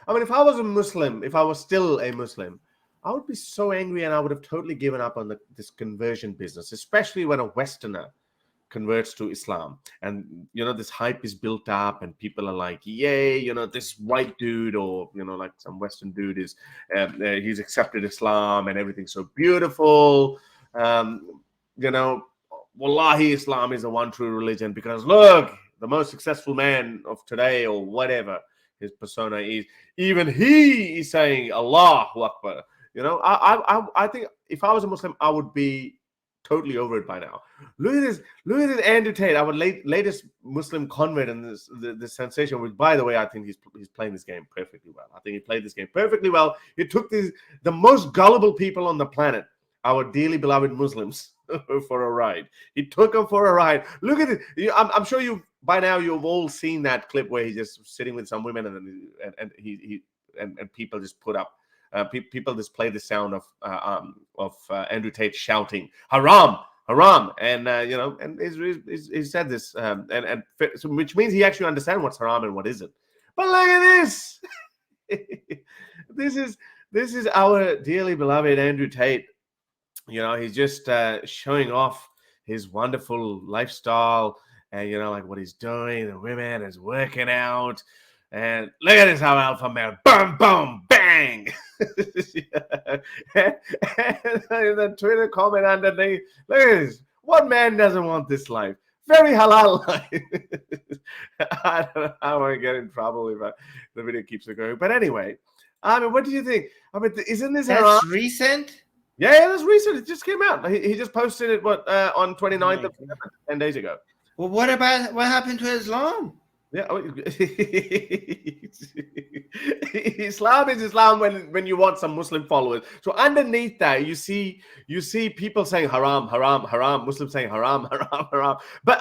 I mean, if I was a Muslim, if I was still a Muslim, I would be so angry and I would have totally given up on this conversion business, especially when a Westerner converts to Islam. And, this hype is built up and people are like, yay, this white dude or, like some Western dude he's accepted Islam and everything's so beautiful. Wallahi, Islam is the one true religion because look, the most successful man of today or whatever his persona is, even he is saying Allahu Akbar. I think if I was a Muslim, I would be totally over it by now. Look at this Andrew Tate, our latest Muslim convert, and this sensation. Which, by the way, I think he's playing this game perfectly well. I think he played this game perfectly well. He took the most gullible people on the planet, our dearly beloved Muslims, for a ride. He took them for a ride. Look at it. I'm sure you've all seen that clip where he's just sitting with some women and people just put up. People display the sound of Andrew Tate shouting "Haram, haram," and and he said this, so which means he actually understands what's haram and what isn't. But look at this. This is our dearly beloved Andrew Tate. He's just showing off his wonderful lifestyle and like what he's doing. The women is working out. And look at this, how alpha male, boom, boom, bang. And the Twitter comment underneath, look at this. What man doesn't want this life? Very halal life. I don't know how I get in trouble if the video keeps it going. But anyway, I mean, what do you think? I mean, isn't this that's recent? Yeah, that's recent. It just came out. He just posted it on 29th of November, 10 days ago. Well, what happened to Islam? Yeah, Islam is Islam when you want some Muslim followers. So underneath that, you see people saying haram, haram, haram. Muslims saying haram, haram, haram. But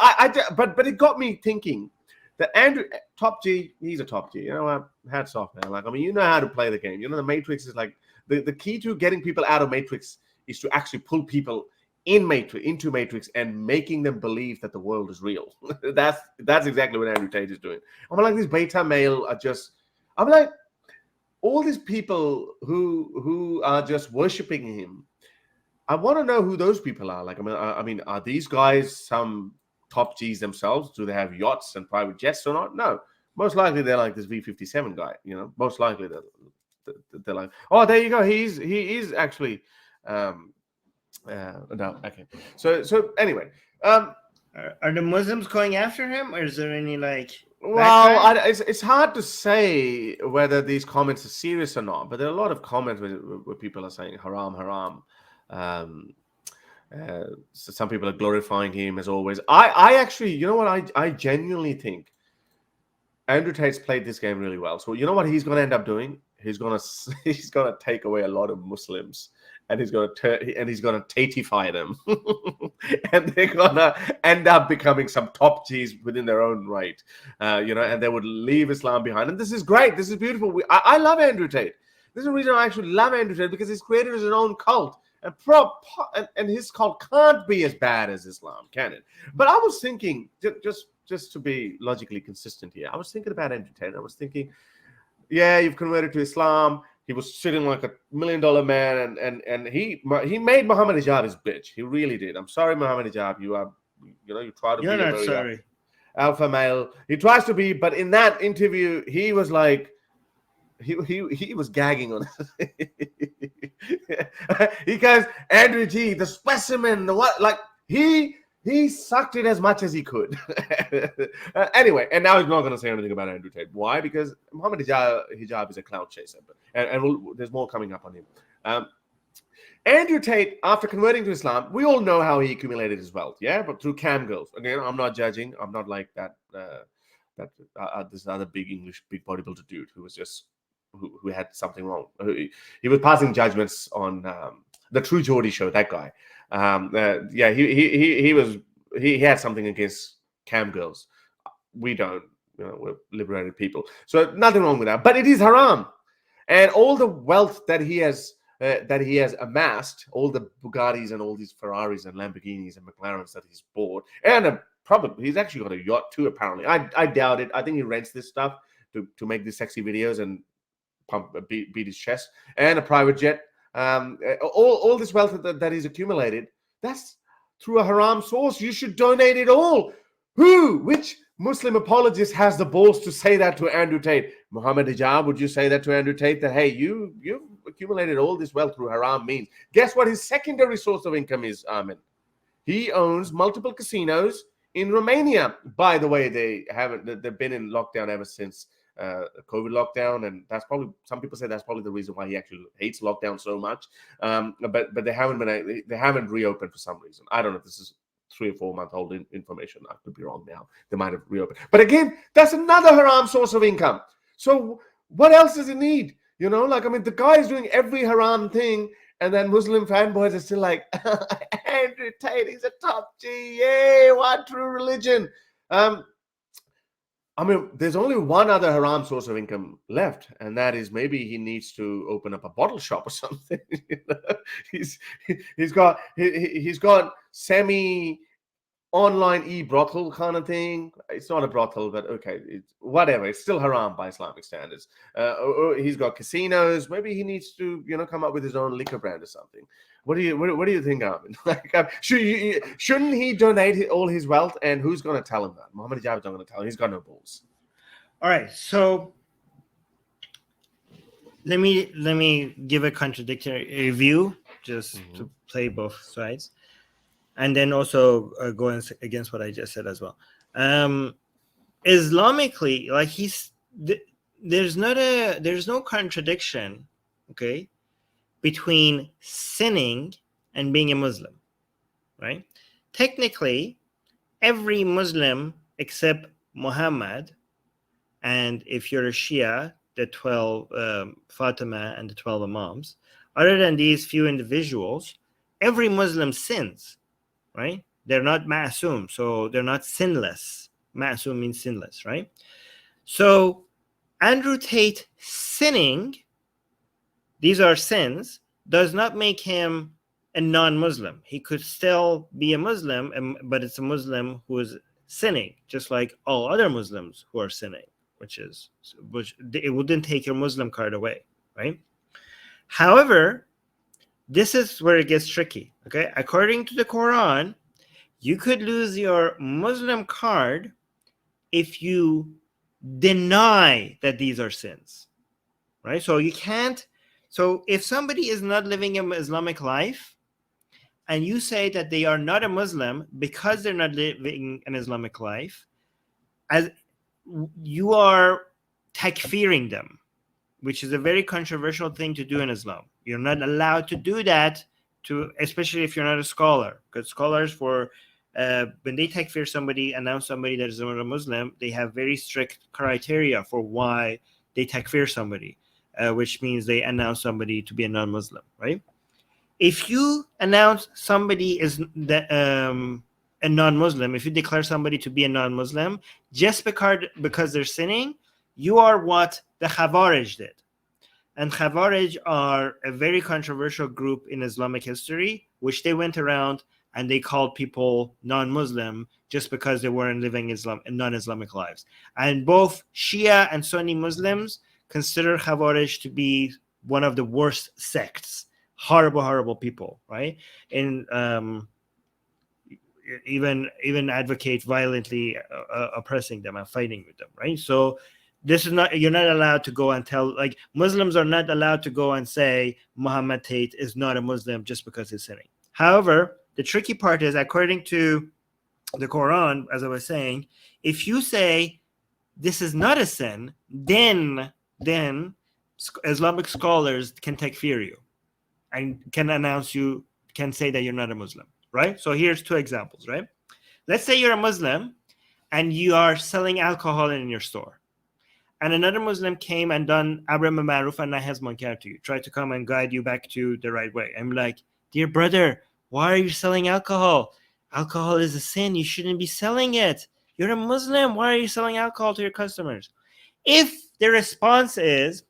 but it got me thinking that Andrew top G, he's a top G. Hats off, man. Like, I mean, you know how to play the game. The Matrix is like the key to getting people out of Matrix is to actually pull people into Matrix and making them believe that the world is real. that's exactly what Andrew Tate is doing. I'm like, these beta male are just, I'm like, all these people who are just worshiping him. I want to know who those people are. Like, I mean, are these guys some top G's themselves? Do they have yachts and private jets or not? No, most likely they're like this V57 guy. Most likely they're like, oh, there you go. He is actually. No, okay. So anyway, are the Muslims going after him, or is there any like? Well, it's hard to say whether these comments are serious or not, but there are a lot of comments where people are saying haram, haram. So some people are glorifying him as always. I actually, you know what? I genuinely think Andrew Tate's played this game really well. So you know what he's going to end up doing? He's going to take away a lot of Muslims. And he's going to Tateify them, and they're going to end up becoming some top G's within their own right, and they would leave Islam behind. And this is great. This is beautiful. I love Andrew Tate. This is the reason I actually love Andrew Tate, because he's created his own cult, and his cult can't be as bad as Islam, can it? But I was thinking, just to be logically consistent here, I was thinking about Andrew Tate. I was thinking, yeah, you've converted to Islam. He was sitting like $1 million man, and he made Muhammad Hijab his bitch. He really did. I'm sorry, Muhammad Hijab. You try to be not sorry. Alpha male. He tries to be, but in that interview, he was like, he was gagging on it. He goes, Andrew G, the specimen, the what? Like he sucked it as much as he could. Anyway, and now he's not going to say anything about Andrew Tate. Why? Because Muhammad Hijab is a cloud chaser, and there's more coming up on him. Andrew Tate, after converting to Islam, we all know how he accumulated his wealth, yeah? But through cam girls. Again, I'm not judging. I'm not like that this other big bodybuilder dude who was just who had something wrong. He was passing judgments on the True Geordie show. That guy, yeah, he had something against cam girls. We don't, we're liberated people, so nothing wrong with that. But it is haram, and all the wealth that he has amassed, all the Bugattis and all these Ferraris and Lamborghinis and McLarens that he's bought, and probably he's actually got a yacht too. Apparently, I doubt it. I think he rents this stuff to make these sexy videos and beat his chest, and a private jet. All this wealth that he's accumulated, that's through a haram source. You should donate it all. Which Muslim apologist has the balls to say that to Andrew Tate? Muhammad Hijab, would you say that to Andrew Tate, that, hey, you've accumulated all this wealth through haram means? Guess what his secondary source of income is, Armin? He owns multiple casinos in Romania. By the way, they've been in lockdown ever since COVID lockdown, and that's probably, some people say that's probably the reason why he actually hates lockdown so much. But they haven't reopened for some reason. I don't know if this is 3 or 4 month old information. I could be wrong now. They might have reopened. But again, that's another haram source of income. So what else does he need? You know, like, I mean, the guy is doing every haram thing, and then Muslim fanboys are still like, Andrew Tate, he's a top G. Yay, what true religion? I mean, there's only one other haram source of income left, and that is maybe he needs to open up a bottle shop or something. He's got semi online e-brothel kind of thing. It's not a brothel, but okay, it's whatever. It's still haram by Islamic standards. He's got casinos. Maybe he needs to, come up with his own liquor brand or something. What do you think, Armin? Like, shouldn't he donate all his wealth? And who's going to tell him that? Muhammad Hijab is not going to tell him. He's got no balls. All right, so let me give a contradictory view, just to play both sides, and then also go against what I just said as well. Islamically, like, there's no contradiction, okay, between sinning and being a Muslim, right? Technically, every Muslim except Muhammad, and if you're a Shia, the 12 Fatima and the 12 Imams, other than these few individuals, every Muslim sins, right? They're not ma'asum, so they're not sinless. Ma'asum means sinless, right? So Andrew Tate sinning, these are sins, does not make him a non-Muslim. He could still be a Muslim, but it's a Muslim who is sinning, just like all other Muslims who are sinning, which it wouldn't take your Muslim card away, right? However, this is where it gets tricky, okay? According to the Quran, you could lose your Muslim card if you deny that these are sins, right? So you can't. So if somebody is not living an Islamic life, and you say that they are not a Muslim because they're not living an Islamic life, as you are takfiring them, which is a very controversial thing to do in Islam. You're not allowed to do that, especially if you're not a scholar, because scholars, when they takfir somebody, announce somebody that is not a Muslim, they have very strict criteria for why they takfir somebody. Which means they announce somebody to be a non-Muslim, right? If you announce somebody is a non-Muslim, if you declare somebody to be a non-Muslim, just because they're sinning, you are what the Khawarij did. And Khawarij are a very controversial group in Islamic history, which they went around and they called people non-Muslim just because they weren't living non-Islamic lives. And both Shia and Sunni Muslims consider Khawarij to be one of the worst sects. Horrible, horrible people, right? And even advocate violently oppressing them and fighting with them, right? So this is not, you're not allowed to go and tell, like, Muslims are not allowed to go and say Muhammad Tate is not a Muslim just because he's sinning. However, the tricky part is, according to the Quran, as I was saying, if you say this is not a sin, then Islamic scholars can takfir you and can say that you're not a Muslim, right? So here's 2 examples, right? Let's say you're a Muslim and you are selling alcohol in your store, and another Muslim came and done Amr bil Ma'ruf and Nahy anil Munkar to you, tried to come and guide you back to the right way. I'm like, dear brother, why are you selling alcohol? Alcohol is a sin. You shouldn't be selling it. You're a Muslim. Why are you selling alcohol to your customers? If the response is,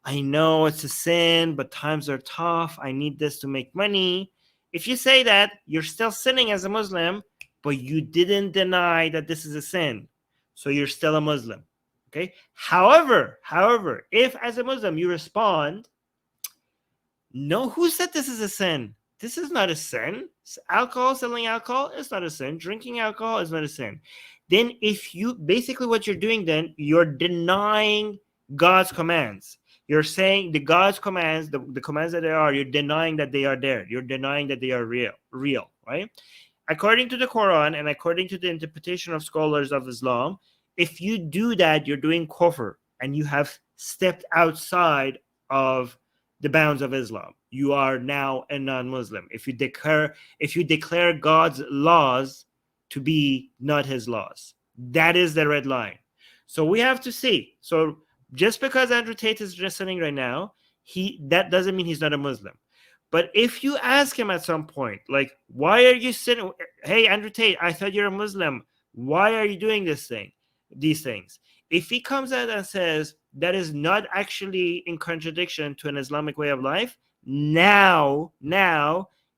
I know it's a sin, but times are tough. I need this to make money. If you say that, you're still sinning as a Muslim, but you didn't deny that this is a sin. So you're still a Muslim. Okay. However, if as a Muslim you respond, no, who said this is a sin? This is not a sin. Alcohol, selling alcohol is not a sin. Drinking alcohol is not a sin. Then if you, basically what you're doing, then you're denying God's commands. You're saying the God's commands, the commands that there are, you're denying that they are there. You're denying that they are real, right? According to the Quran and according to the interpretation of scholars of Islam, if you do that, you're doing kufr, and you have stepped outside of the bounds of Islam. You are now a non-Muslim. If you declare God's laws to be not his laws, that is the red line. So we have to see. So just because Andrew Tate is listening right now, that doesn't mean he's not a Muslim. But if you ask him at some point, like, why are you sitting? Hey, Andrew Tate, I thought you're a Muslim. Why are you doing these things? If he comes out and says that is not actually in contradiction to an Islamic way of life, now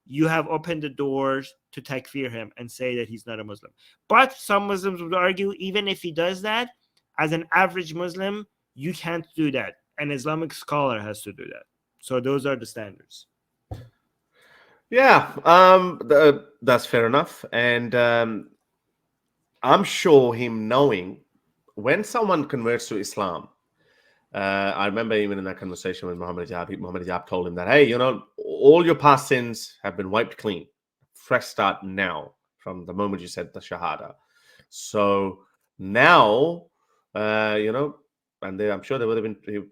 you have opened the doors to takfir him and say that he's not a Muslim. But some Muslims would argue, even if he does that, as an average Muslim, you can't do that. An Islamic scholar has to do that. So those are the standards. Yeah, that's fair enough. And I'm sure him knowing when someone converts to Islam, I remember even in that conversation with Muhammad Hijab told him that, hey, all your past sins have been wiped clean. Fresh start now from the moment you said the Shahada. So now, and I'm sure they would have been...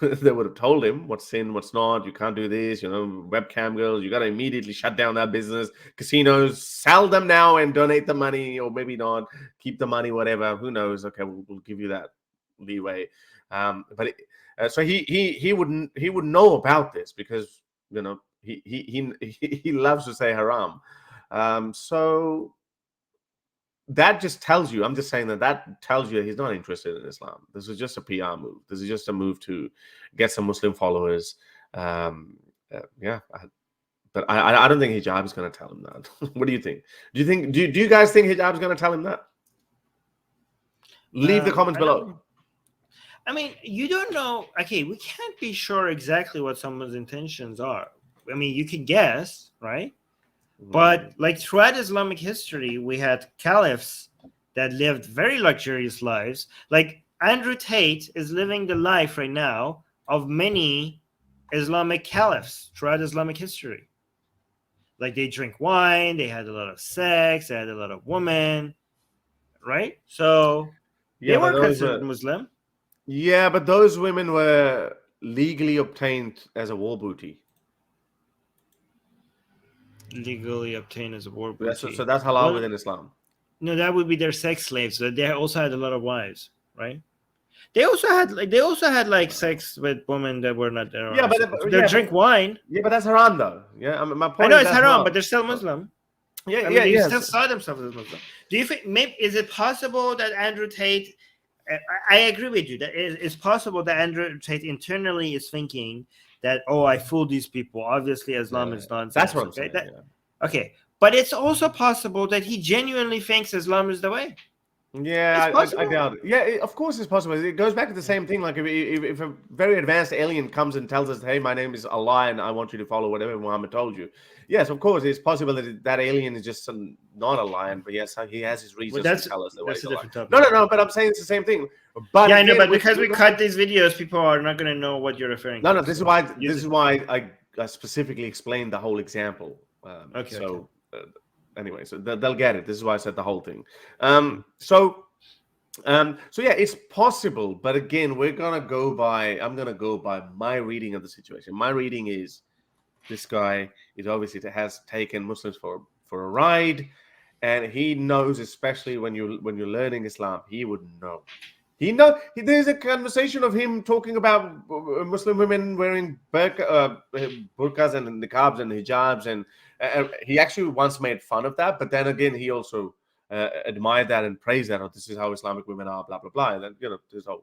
they would have told him what's sin, what's not. You can't do this, webcam girls, you got to immediately shut down that business. Casinos, sell them now and donate the money, or maybe not, keep the money, whatever. Who knows? Okay, we'll give you that leeway. So he would know about this because he loves to say haram. So that just tells you, I'm just saying that tells you that he's not interested in Islam. This is just a PR move. This is just a move to get some Muslim followers. But I don't think Hijab is going to tell him that. What do you think? Do you guys think Hijab is going to tell him that? Leave the comments below. I mean, you don't know. Okay, we can't be sure exactly what someone's intentions are. I mean, you can guess, right? But like throughout Islamic history, we had caliphs that lived very luxurious lives. Like Andrew Tate is living the life right now of many Islamic caliphs throughout Islamic history. Like they drink wine, they had a lot of sex, they had a lot of women, right? So they were considered Muslim. Yeah, but those women were legally obtained as a war booty. Legally obtained as a war booty. So that's halal within Islam. No, that would be their sex slaves. So they also had a lot of wives, right? They also had like sex with women that were not there. Yeah, but they drink wine. Yeah, but that's haram though. Yeah, my point. I know it's haram, but they're still Muslim. Yeah, they still saw themselves as Muslim. Do you think? Maybe is it possible that Andrew Tate? I agree with you that it's possible that Andrew Tate internally is thinking that, I fooled these people. Obviously, Islam is nonsense. That's what I'm saying. Okay, but it's also possible that he genuinely thinks Islam is the way. Yeah, I doubt it. Yeah, of course it's possible. It goes back to the same thing. Like if a very advanced alien comes and tells us, "Hey, my name is Allah, and I want you to follow whatever Muhammad told you." Yes, of course, it's possible that alien is just not a lion, but yes, he has his reasons to tell us the way. That's a different topic. No, but I'm saying it's the same thing. But yeah, I know, but because we cut these videos, people are not going to know what you're referring to. No, this is why I specifically explained the whole example. Anyway, so they'll get it. This is why I said the whole thing. So yeah, it's possible, but again, I'm gonna go by my reading of the situation. My reading is this guy is obviously has taken Muslims for a ride, and he knows, especially when you're learning Islam, he would know. There's a conversation of him talking about Muslim women wearing burqas and niqabs and hijabs, and he actually once made fun of that. But then again, he also admired that and praised that. This is how Islamic women are, blah blah blah. And then there's a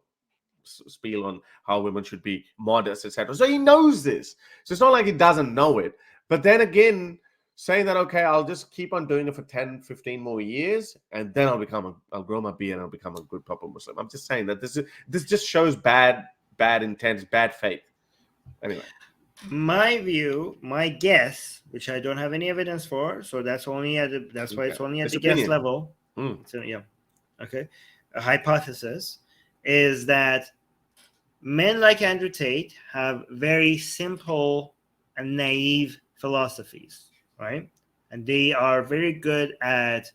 spiel on how women should be modest, etc. So he knows this. So it's not like he doesn't know it. But then again, saying that, okay, I'll just keep on doing it for 10, 15 more years, and then I'll grow my beard and I'll become a good proper Muslim. I'm just saying that this just shows bad intent, bad faith. Anyway. My view, my guess, which I don't have any evidence for, so that's why it's only at the guess level. So, yeah. Okay. A hypothesis is that men like Andrew Tate have very simple and naive philosophies, right? And they are very good at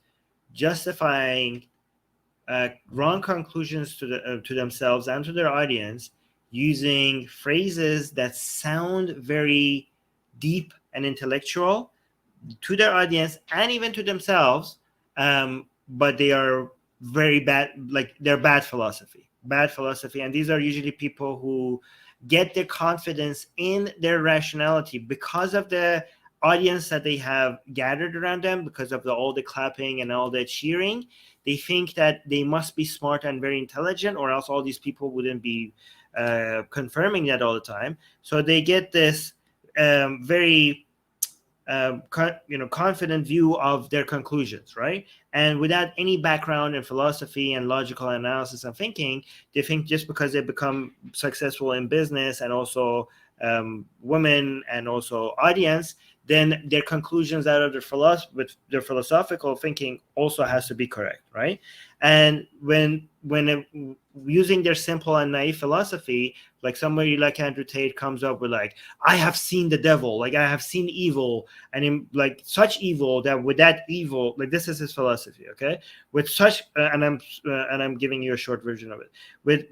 justifying wrong conclusions to themselves and to their audience using phrases that sound very deep and intellectual to their audience and even to themselves, but they are very bad, like they're bad philosophy. And these are usually people who get their confidence in their rationality because of the audience that they have gathered around them, because of all the clapping and all the cheering. They think that they must be smart and very intelligent, or else all these people wouldn't be confirming that all the time. So they get this very confident view of their conclusions, right? And without any background in philosophy and logical analysis and thinking, they think just because they become successful in business and also women and also audience, then their conclusions out of their philosophical thinking also has to be correct, right? And when using their simple and naive philosophy, like somebody like Andrew Tate comes up with like, I have seen the devil, like I have seen evil, and in like such evil that with that evil, like this is his philosophy, okay? With such, and I'm giving you a short version of it. With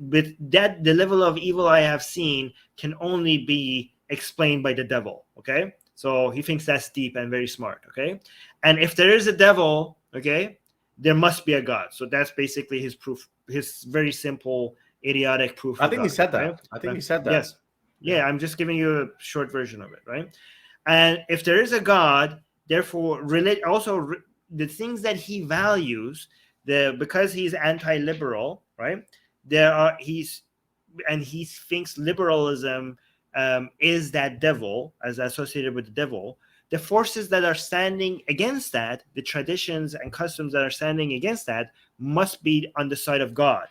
that, the level of evil I have seen can only be explained by the devil, okay? So he thinks that's deep and very smart, okay? And if there is a devil, okay, there must be a God. So that's basically his proof, his very simple, idiotic proof. I think he said that. Right? I think he said that. Yes. Yeah, I'm just giving you a short version of it, right? And if there is a God, therefore, also the things that he values, because he's anti-liberal, right? He thinks liberalism is that devil, as associated with the devil. The forces that are standing against that, the traditions and customs that are standing against that, must be on the side of God.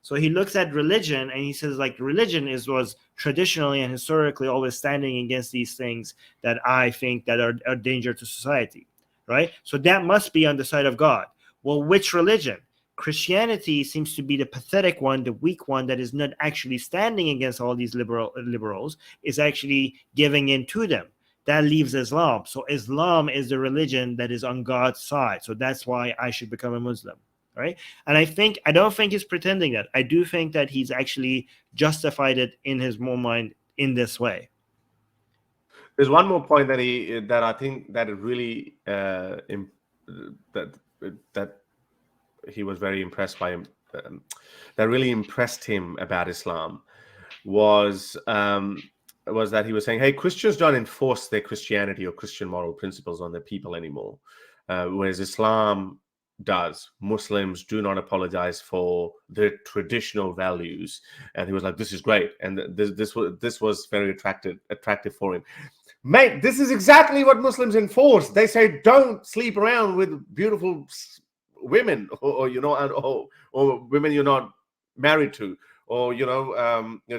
So he looks at religion and he says, like, religion was traditionally and historically always standing against these things that I think that are a danger to society, right? So that must be on the side of God. Well, which religion? Christianity seems to be the pathetic one, the weak one that is not actually standing against all these liberals, is actually giving in to them. That leaves Islam. So Islam is the religion that is on God's side. So that's why I should become a Muslim, right? And I don't think he's pretending that. I do think that he's actually justified it in his own mind in this way. There's one more point that I think that it really that he was very impressed by him. That really impressed him about Islam was that he was saying, hey, Christians don't enforce their Christianity or Christian moral principles on their people anymore, whereas Islam does. Muslims do not apologize for their traditional values. And he was like, this is great. And this was very attractive for him. Mate, this is exactly what Muslims enforce. They say, don't sleep around with beautiful women or women you're not married to, or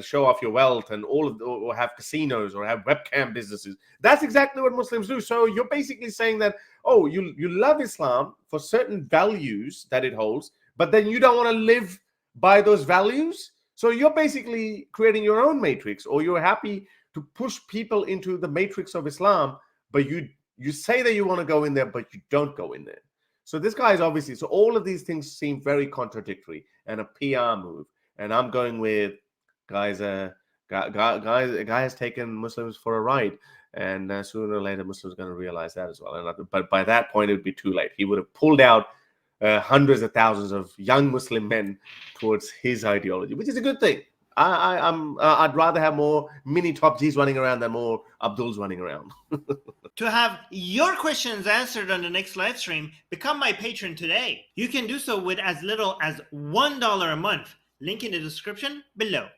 show off your wealth and or have casinos or have webcam businesses. That's exactly what Muslims do. So you're basically saying that, oh, you love Islam for certain values that it holds, but then you don't want to live by those values. So you're basically creating your own matrix, or you're happy to push people into the matrix of Islam, but you say that you want to go in there, but you don't go in there. So this guy is obviously, so all of these things seem very contradictory and a PR move. And I'm going with, a guy has taken Muslims for a ride, and sooner or later Muslims are going to realize that as well. But by that point, it would be too late. He would have pulled out hundreds of thousands of young Muslim men towards his ideology, which is a good thing. I'd rather have more mini top G's running around than more Abduls running around. To have your questions answered on the next live stream, become my patron today. You can do so with as little as $1 a month. Link in the description below.